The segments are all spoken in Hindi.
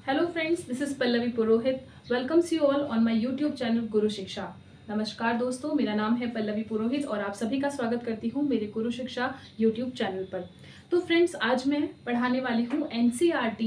Hello friends, this is Pallavi Purohit. Welcomes you all on my YouTube channel गुरु शिक्षा। नमस्कार दोस्तों, मेरा नाम है पल्लवी पुरोहित और आप सभी का स्वागत करती हूँ मेरे गुरु शिक्षा YouTube चैनल पर। तो फ्रेंड्स, आज मैं पढ़ाने वाली हूँ NCERT,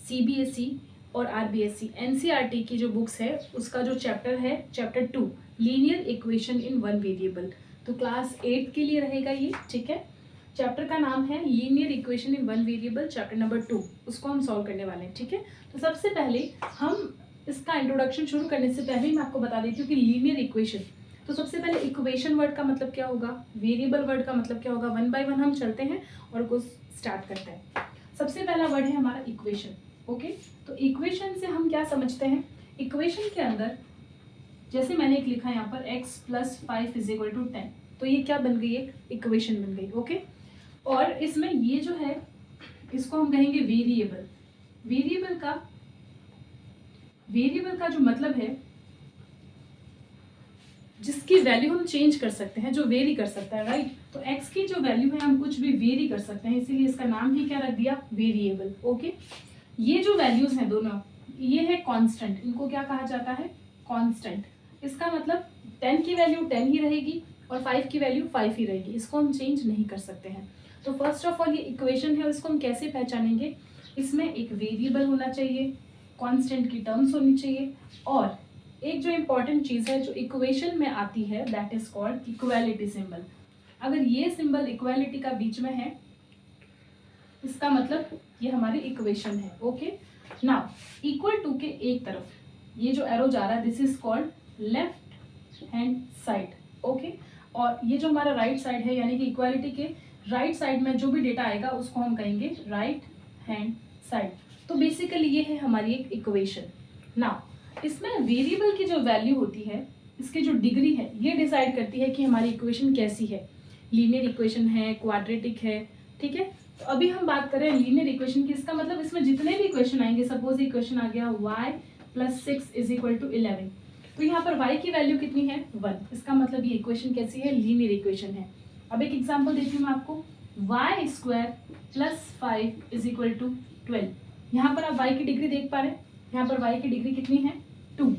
CBSE और RBSE। NCERT की जो बुक्स है उसका जो चैप्टर है chapter 2, linear equation in one variable. तो क्लास 8 के लिए रहेगा ये, ठीक है। चैप्टर का नाम है linear equation in one variable, chapter number 2। उसको हम सॉल्व करने वाले हैं, ठीक है। तो सबसे पहले हम इसका इंट्रोडक्शन शुरू करने से पहले मैं आपको बता देती हूँ कि लीनियर इक्वेशन, तो सबसे पहले इक्वेशन वर्ड का मतलब क्या होगा, वेरिएबल वर्ड का मतलब क्या होगा। वन बाय वन हम चलते हैं और को स्टार्ट करते हैं। सबसे पहला वर्ड है हमारा इक्वेशन, ओके। तो इक्वेशन से हम क्या समझते हैं, इक्वेशन के अंदर जैसे मैंने एक लिखा है यहाँ पर x + 5 = 10, तो ये क्या बन गई, एक इक्वेशन बन गई, ओके। और इसमें ये जो है इसको हम कहेंगे वेरिएबल। वेरिएबल का जो मतलब है जिसकी वैल्यू हम चेंज कर सकते हैं, जो वेरी कर सकता है, राइट। तो x की जो वैल्यू है हम कुछ भी वेरी कर सकते हैं, इसीलिए इसका नाम ही क्या रख दिया, वेरिएबल, ओके। ये जो वैल्यूज हैं दोनों, ये है कांस्टेंट, इनको क्या कहा जाता है, कांस्टेंट। इसका मतलब 10 की वैल्यू 10 ही रहेगी और 5 की वैल्यू 5 ही रहेगी, इसको हम चेंज नहीं कर सकते हैं। तो फर्स्ट ऑफ ऑल ये इक्वेशन है, इसको हम कैसे पहचानेंगे, इसमें एक वेरिएबल होना चाहिए, कांस्टेंट की टर्म्स होनी चाहिए, और एक जो इम्पॉर्टेंट चीज़ है जो इक्वेशन में आती है that is called equality symbol. अगर ये सिंबल इक्वालिटी का बीच में है इसका मतलब ये हमारी इक्वेशन है, ओके। नाउ इक्वल टू के एक तरफ ये जो एरो जा रहा है this is called left hand side, okay. और ये जो हमारा राइट साइड है यानी कि इक्वालिटी के राइट साइड में जो भी डेटा आएगा उसको हम कहेंगे राइट हैंड साइड। तो बेसिकली ये है हमारी एक इक्वेशन। नाउ इसमें वेरिएबल की जो वैल्यू होती है, इसकी जो डिग्री है, ये डिसाइड करती है कि हमारी इक्वेशन कैसी है, लीनियर इक्वेशन है, क्वाड्रेटिक है, ठीक है। तो अभी हम बात करें लीनियर इक्वेशन की, इसका मतलब इसमें जितने भी इक्वेशन आएंगे, सपोज इक्वेशन आ गया y + 6 = 11, तो यहाँ पर y की वैल्यू कितनी है, 1। इसका मतलब ये इक्वेशन कैसी है, लीनियर इक्वेशन है। अब एक एग्जांपल देती हूँ मैं आपको, y² + 5 = 12। यहाँ पर आप y की डिग्री देख पा रहे हैं, यहाँ पर y की डिग्री कितनी है, 2।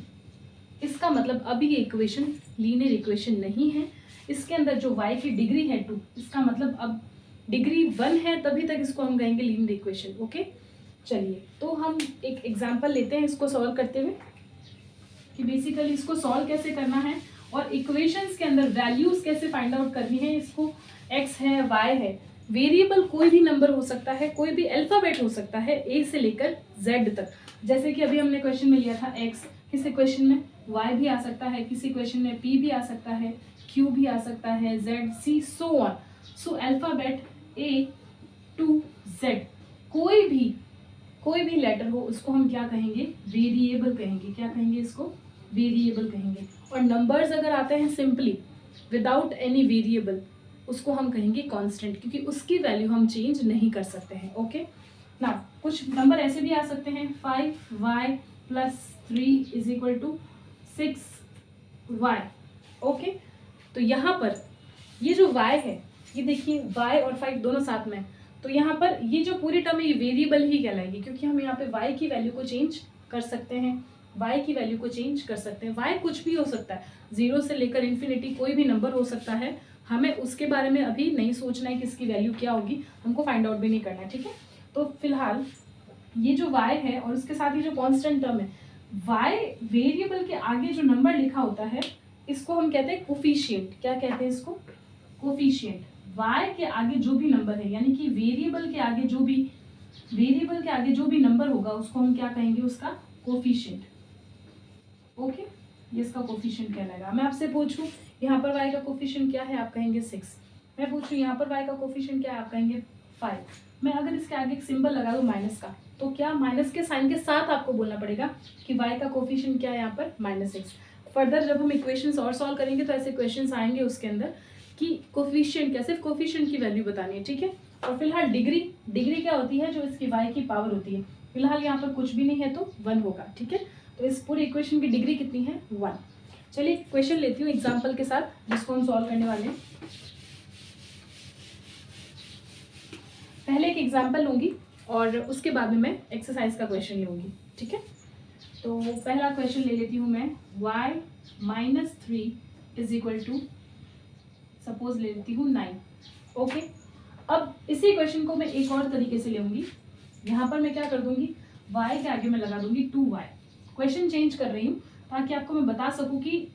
इसका मतलब अभी ये इक्वेशन लीनियर इक्वेशन नहीं है, इसके अंदर जो y की डिग्री है 2, इसका मतलब अब डिग्री 1 है, तभी तक इसको हम कहेंगे लीनियर इक्वेशन, ओके। चलिए तो हम एक एग्जांपल लेते हैं इसको सॉल्व करते हुए कि बेसिकली इसको सॉल्व कैसे करना है और इक्वेशंस के अंदर वैल्यूज कैसे फाइंड आउट करनी है। इसको x है, y है, वेरिएबल कोई भी नंबर हो सकता है, कोई भी अल्फाबेट हो सकता है a से लेकर z तक। जैसे कि अभी हमने क्वेश्चन में लिया था x, किसी क्वेश्चन में y भी आ सकता है, किसी क्वेश्चन में p भी आ सकता है, q भी आ सकता है, z, c, so on। So alphabet a to z, कोई भी लेटर हो उसको हम क्या कहेंगे, वेरिएबल कहेंगे। क्या कहेंगे, इसको वेरिएबल कहेंगे। और नंबर्स अगर आते हैं सिंपली विदाउट एनी वेरिएबल, उसको हम कहेंगे कांस्टेंट, क्योंकि उसकी वैल्यू हम चेंज नहीं कर सकते हैं, ओके ना। कुछ नंबर ऐसे भी आ सकते हैं, 5y + 3 = 6y, ओके। तो यहाँ पर ये जो y है, ये देखिए y और 5 दोनों साथ में, तो यहाँ पर ये जो पूरी टर्म है ये वेरिएबल ही कहलाएगी, क्योंकि हम यहाँ पे y की वैल्यू को चेंज कर सकते हैं, y की वैल्यू को चेंज कर सकते हैं। y कुछ भी हो सकता है, 0 से लेकर इन्फिनिटी कोई भी नंबर हो सकता है, हमें उसके बारे में अभी नहीं सोचना है कि इसकी वैल्यू क्या होगी, हमको फाइंड आउट भी नहीं करना है, ठीक है। तो फिलहाल ये जो y है और उसके साथ ही जो कॉन्स्टेंट टर्म है, y वेरिएबल के आगे जो नंबर लिखा होता है इसको हम कहते हैं कोफिशिएंट। क्या कहते हैं इसको, कोफिशिएंट। y के आगे जो भी नंबर है यानी कि वेरिएबल के आगे जो भी नंबर होगा उसको हम क्या कहेंगे, उसका कोफिशिएंट, ओके। ये इसका कोफिशिएंट कहलाएगा। मैं आपसे पूछूं यहाँ पर y का कोफिशिएंट क्या है, आप कहेंगे 6। मैं पूछूं यहाँ पर y का कोफिशिएंट क्या है, आप कहेंगे 5। मैं अगर इसके आगे एक सिंबल लगा दूं माइनस का, तो क्या माइनस के साइन के साथ आपको बोलना पड़ेगा कि y का कोफिशिएंट क्या है, यहाँ पर -6। फर्दर जब हम इक्वेशंस और सॉल्व करेंगे तो ऐसे क्वेश्चंस आएंगे उसके अंदर कि कोफिशिएंट क्या, सिर्फ कोफिशिएंट की वैल्यू बतानी है, ठीक है। और फिलहाल डिग्री क्या होती है, जो इसकी y की पावर होती है। फिलहाल यहाँ पर कुछ भी नहीं है तो 1 होगा, ठीक है। तो इस पूरी इक्वेशन की डिग्री कितनी है, 1। चलिए क्वेश्चन लेती हूँ एग्जाम्पल के साथ जिसको हम सॉल्व करने वाले हैं। पहले एक एग्जाम्पल लूंगी और उसके बाद में मैं एक्सरसाइज का क्वेश्चन लूँगी, ठीक है। तो पहला क्वेश्चन ले लेती हूँ मैं, y minus 3 is equal to, suppose ले लेती हूँ 9, ओके। अब इसी क्वेश्चन को मैं एक और तरीके से लूँगी। यहाँ पर मैं क्या कर दूँगी, y के आगे मैं लगा दूँगी 2y। क्वेश्चन चेंज कर रही हूँ ताकि आपको मैं बता सकूँ कि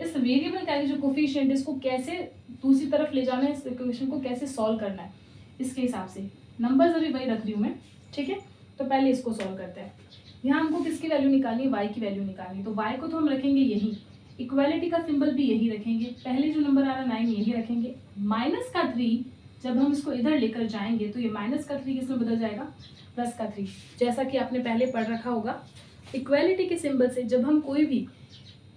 इस वेरिएबल का जो कोफिशिएंट इसको कैसे दूसरी तरफ ले जाना है, इस इक्वेशन को कैसे सॉल्व करना है, इसके हिसाब से नंबर्स अभी वही रख रही हूँ मैं, ठीक है। तो पहले इसको सॉल्व करते हैं। यहाँ हमको किसकी वैल्यू निकालनी है, y की वैल्यू निकालनी है। तो y को तो हम रखेंगे यही, इक्वालिटी का सिंबल भी यही रखेंगे, पहले जो नंबर आ रहा है 9 यही रखेंगे। माइनस का 3 जब हम इसको इधर लेकर जाएंगे तो ये माइनस का 3 किसमें बदल जाएगा, प्लस का 3, जैसा कि आपने पहले पढ़ रखा होगा। इक्वालिटी के सिंबल से जब हम कोई भी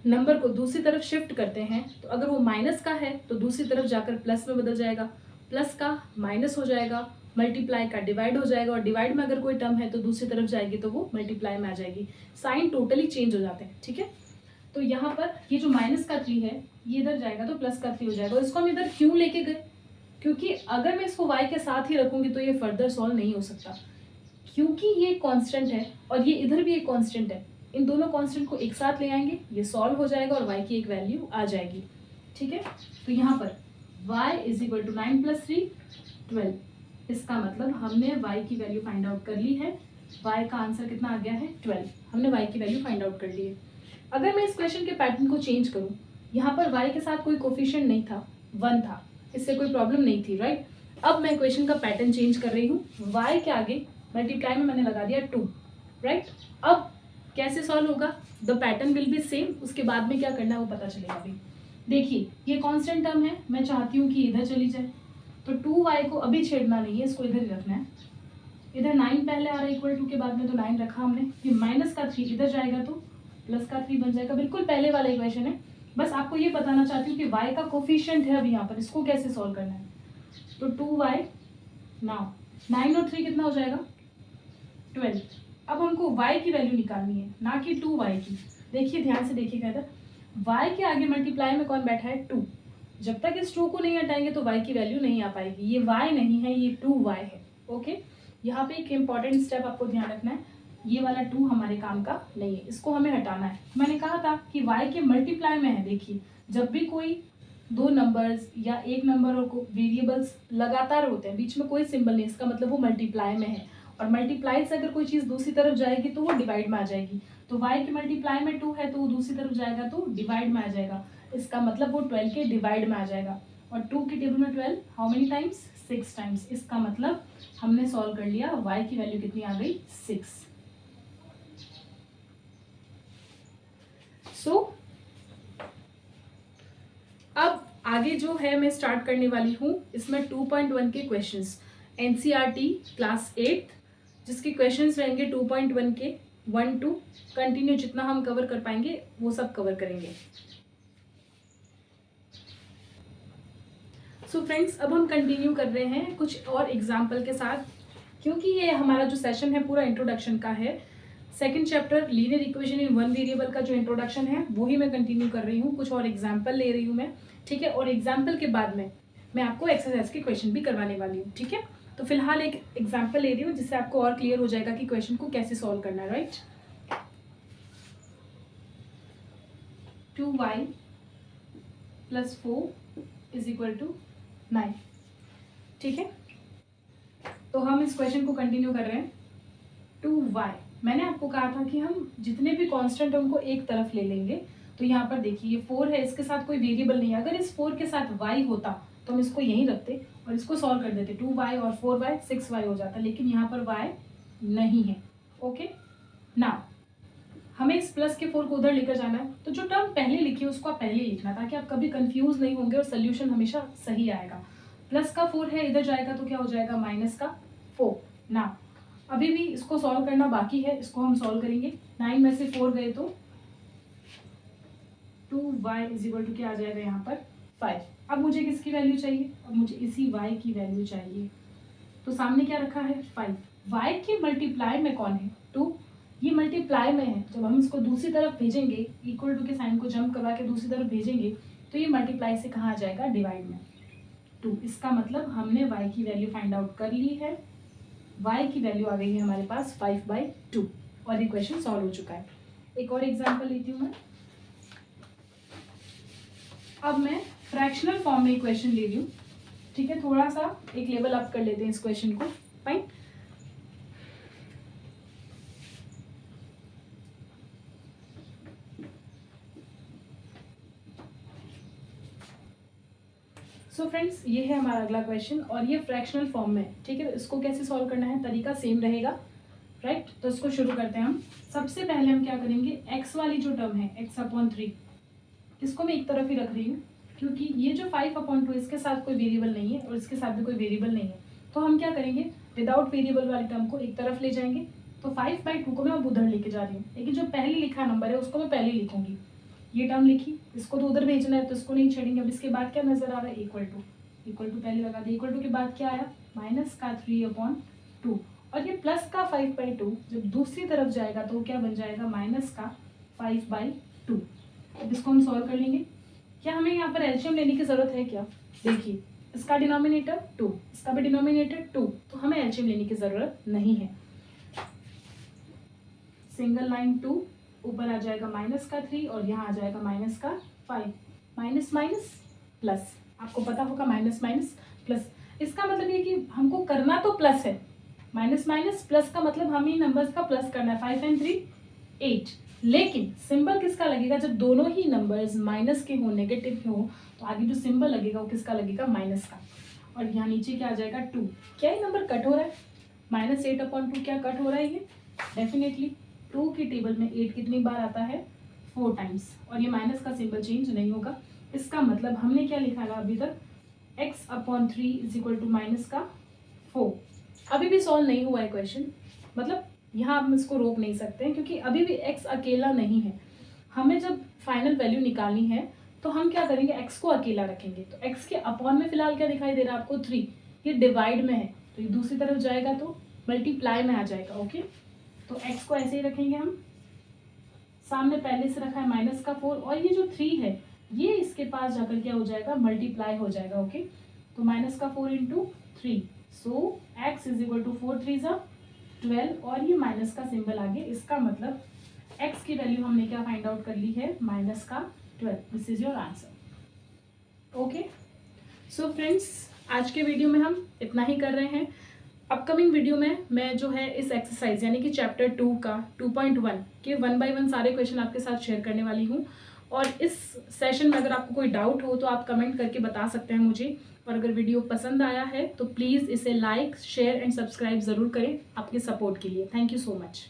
नंबर को दूसरी तरफ शिफ्ट करते हैं तो अगर वो माइनस का है तो दूसरी तरफ जाकर प्लस में बदल जाएगा, प्लस का माइनस हो जाएगा, मल्टीप्लाई का डिवाइड हो जाएगा, और डिवाइड में अगर कोई टर्म है तो दूसरी तरफ जाएगी तो वो मल्टीप्लाई में आ जाएगी। साइन टोटली चेंज हो जाते हैं, ठीक है। तो यहाँ पर ये जो माइनस का 3 है ये इधर जाएगा तो प्लस का 3 हो जाएगा। और इसको हम इधर क्यों लेके गए, क्योंकि अगर मैं इसको y के साथ ही रखूंगी तो ये फर्दर सॉल्व नहीं हो सकता, क्योंकि ये कांस्टेंट है और ये इधर भी एक कांस्टेंट है। इन दोनों कांस्टेंट को एक साथ ले आएंगे, ये सॉल्व हो जाएगा और y की एक वैल्यू आ जाएगी, ठीक है। तो यहाँ पर y is equal to 9 plus 3 12। इसका मतलब हमने y की वैल्यू फाइंड आउट कर ली है। y का आंसर कितना आ गया है 12, हमने y की वैल्यू फाइंड आउट कर ली है। अगर मैं इस क्वेश्चन के पैटर्न को चेंज करूँ, यहाँ पर y के साथ कोई कोफिशिएंट नहीं था, 1 था, इससे कोई प्रॉब्लम नहीं थी, राइट। अब मैं क्वेश्चन का पैटर्न चेंज कर रही हूँ, y के आगे मल्टीप्लाई में मैंने लगा दिया 2, राइट। अब कैसे सॉल्व होगा, the pattern will be same, उसके बाद में क्या करना है वो पता चलेगा। अभी देखिए ये कांस्टेंट टर्म है, मैं चाहती हूँ कि इधर चली जाए, तो 2y को अभी छेड़ना नहीं है, इसको इधर ही रखना है। इधर 9 पहले आ रहा है इक्वल टू के बाद में, तो 9 रखा हमने। ये माइनस का 3 इधर जाएगा तो प्लस का 3 बन जाएगा, बिल्कुल पहले वाला इक्वेशन है। बस आपको ये बताना चाहती हूँ कि y का कोफिशिएंट है अब यहाँ पर, इसको कैसे सॉल्व करना है। तो 2y नाउ 9 और 3 कितना हो जाएगा 12। अब हमको y की वैल्यू निकालनी है, ना कि 2y की। देखिए ध्यान से देखिएगा इधर, y के आगे मल्टीप्लाई में कौन बैठा है 2। जब तक इस 2 को नहीं हटाएंगे तो y की वैल्यू नहीं आ पाएगी। ये y नहीं है, ये 2y है, ओके। यहाँ पे एक इम्पॉर्टेंट स्टेप आपको ध्यान रखना है, ये वाला 2 हमारे काम का नहीं है, इसको हमें हटाना है। मैंने कहा था कि y के मल्टीप्लाई में है। देखिए जब भी कोई दो नंबर्स या एक नंबर और वेरिएबल्स लगातार होते हैं, बीच में कोई सिंबल नहीं, इसका मतलब वो मल्टीप्लाई में है। और मल्टीप्लाई से अगर कोई चीज़ दूसरी तरफ जाएगी तो वो डिवाइड में आ जाएगी। तो y के मल्टीप्लाई में 2 है तो वो दूसरी तरफ जाएगा तो डिवाइड में आ जाएगा, इसका मतलब वो 12 के डिवाइड में आ जाएगा। और 2 के टेबल में 12 हाउ मेनी टाइम्स, 6 टाइम्स। इसका मतलब हमने सॉल्व कर लिया, y की वैल्यू कितनी आ गई 6। सो अब आगे जो है मैं स्टार्ट करने वाली हूँ, इसमें 2.1 के क्वेश्चंस, एनसीईआरटी क्लास 8 जिसके क्वेश्चंस रहेंगे 2.1 के 1 to कंटिन्यू, जितना हम कवर कर पाएंगे वो सब कवर करेंगे। सो फ्रेंड्स अब हम कंटिन्यू कर रहे हैं कुछ और एग्जाम्पल के साथ, क्योंकि ये हमारा जो सेशन है पूरा इंट्रोडक्शन का है। Second chapter linear equation in one variable का जो इंट्रोडक्शन है वो ही मैं कंटिन्यू कर रही हूँ, कुछ और एग्जाम्पल ले रही हूँ मैं, ठीक है। और एग्जाम्पल के बाद में मैं आपको एक्सरसाइज के क्वेश्चन भी करवाने वाली हूँ, ठीक है। तो फिलहाल एक एग्जाम्पल ले रही हूँ जिससे आपको और क्लियर हो जाएगा कि क्वेश्चन को कैसे सॉल्व करना है, right. 2y plus 4 is equal to 9, ठीक है। तो हम इस क्वेश्चन को कंटिन्यू कर रहे हैं। 2y, मैंने आपको कहा था कि हम जितने भी कांस्टेंट है उनको एक तरफ ले लेंगे। तो यहाँ पर देखिए ये 4 है, इसके साथ कोई वेरिएबल नहीं है। अगर इस 4 के साथ y होता तो हम इसको यहीं रखते और इसको सॉल्व कर देते, 2y और 4y 6y हो जाता, लेकिन यहाँ पर y नहीं है, ओके ना। हमें इस प्लस के 4 को उधर लेकर जाना है, तो जो टर्म पहले लिखी है उसको आप पहले लिखना, ताकि आप कभी कंफ्यूज नहीं होंगे और सोल्यूशन हमेशा सही आएगा। प्लस का 4 है, इधर जाएगा तो क्या हो जाएगा माइनस का 4 ना। अभी भी इसको सॉल्व करना बाकी है, इसको हम सॉल्व करेंगे। 9 में से 4 गए तो 2y इज इक्वल टू क्या आ जाएगा यहाँ पर 5। अब मुझे किसकी वैल्यू चाहिए, अब मुझे इसी y की वैल्यू चाहिए। तो सामने क्या रखा है 5, y के मल्टीप्लाई में कौन है 2, ये मल्टीप्लाई में है। जब हम इसको दूसरी तरफ भेजेंगे, इक्वल टू के साइन को जंप करवा के दूसरी तरफ भेजेंगे, तो ये मल्टीप्लाई से कहाँ आ जाएगा डिवाइड में 2। इसका मतलब हमने y की वैल्यू फाइंड आउट कर ली है, y की वैल्यू आ गई है हमारे पास 5/2 और ये क्वेश्चन सॉल्व हो चुका है। एक और एग्जांपल लेती हूँ मैं। अब मैं फ्रैक्शनल फॉर्म में क्वेश्चन ले रही हूँ, ठीक है, थोड़ा सा एक लेवल अप कर लेते हैं इस क्वेश्चन को। फाइन। सो फ्रेंड्स, ये है हमारा अगला क्वेश्चन और ये फ्रैक्शनल फॉर्म में है, ठीक है। इसको कैसे सॉल्व करना है, तरीका सेम रहेगा, राइट। तो इसको शुरू करते हैं हम। सबसे पहले हम क्या करेंगे, x वाली जो टर्म है x/3, इसको मैं एक तरफ ही रख रही हूँ क्योंकि ये जो 5/2 इसके साथ कोई वेरिएबल नहीं है और इसके साथ भी कोई वेरिएबल नहीं है। तो हम क्या करेंगे, विदाउट वेरिएबल वाली टर्म को एक तरफ ले जाएंगे। तो 5/2 को मैं अब उधर लेके जा रही हूँ, लेकिन जो पहले लिखा नंबर है उसको मैं पहले लिखूंगी। ये टर्म लिखी, इसको तो उधर भेजना है तो इसको नहीं छेड़ेंगे। अब इसके बाद क्या नजर आ रहा है, इक्वल टू पहले लगा दिया। इक्वल टू के बाद क्या आया, -3/2 और ये प्लस का 5/2 जब दूसरी तरफ जाएगा तो क्या बन जाएगा, -5/2। अब इसको हम सॉल्व कर लेंगे। क्या हमें यहाँ पर एलसीएम लेने की जरूरत है क्या, देखिए इसका डिनोमिनेटर 2, इसका भी डिनोमिनेटर 2, तो हमें एलसीएम लेने की जरूरत नहीं है। सिंगल लाइन 2, ऊपर आ जाएगा -3 और यहाँ आ जाएगा -5, माइनस माइनस प्लस, आपको पता होगा माइनस माइनस प्लस। इसका मतलब ये कि हमको करना तो प्लस है, माइनस माइनस प्लस का मतलब हम ही नंबर्स का प्लस करना है। 5 and 3 8, लेकिन सिंबल किसका लगेगा, जब दोनों ही नंबर्स माइनस के हो, नेगेटिव के हो, तो आगे जो सिंबल लगेगा वो किसका लगेगा, माइनस का। और यहाँ नीचे क्या आ जाएगा 2। क्या ये नंबर कट हो रहा है, -8/2 क्या कट हो रहा है ये, डेफिनेटली। 2 की टेबल में 8 कितनी बार आता है, 4 टाइम्स, और ये माइनस का सिंबल चेंज नहीं होगा। इसका मतलब हमने क्या लिखा है अभी तक, x/3 -4। अभी भी सॉल्व नहीं हुआ है क्वेश्चन, मतलब यहाँ हम इसको रोक नहीं सकते हैं क्योंकि अभी भी x अकेला नहीं है। हमें जब फाइनल वैल्यू निकालनी है तो हम क्या करेंगे, x को अकेला रखेंगे। तो x के अपॉन में फिलहाल क्या दिखाई दे रहा है आपको, 3। ये डिवाइड में है तो ये दूसरी तरफ जाएगा तो मल्टीप्लाई में आ जाएगा, ओके। तो x को ऐसे ही रखेंगे हम, सामने पहले से रखा है -4 और ये जो 3 है ये इसके पास जाकर क्या हो जाएगा, मल्टीप्लाई हो जाएगा, ओके। तो -4 × 3, सो x = 4 3 12 और ये माइनस का सिंबल आगे। इसका मतलब x की वैल्यू हमने क्या फाइंड आउट कर ली है, -12। This is your answer, okay. So friends, आज के वीडियो में हम इतना ही कर रहे हैं। अपकमिंग वीडियो में मैं जो है इस एक्सरसाइज यानी कि चैप्टर 2 का 2.1 के 1 by 1 सारे क्वेश्चन आपके साथ शेयर करने वाली हूँ। और इस सेशन में अगर आपको कोई डाउट हो तो आप कमेंट करके बता सकते हैं मुझे। और अगर वीडियो पसंद आया है तो प्लीज़ इसे लाइक, शेयर एंड सब्सक्राइब ज़रूर करें आपके सपोर्ट के लिए। Thank you so much.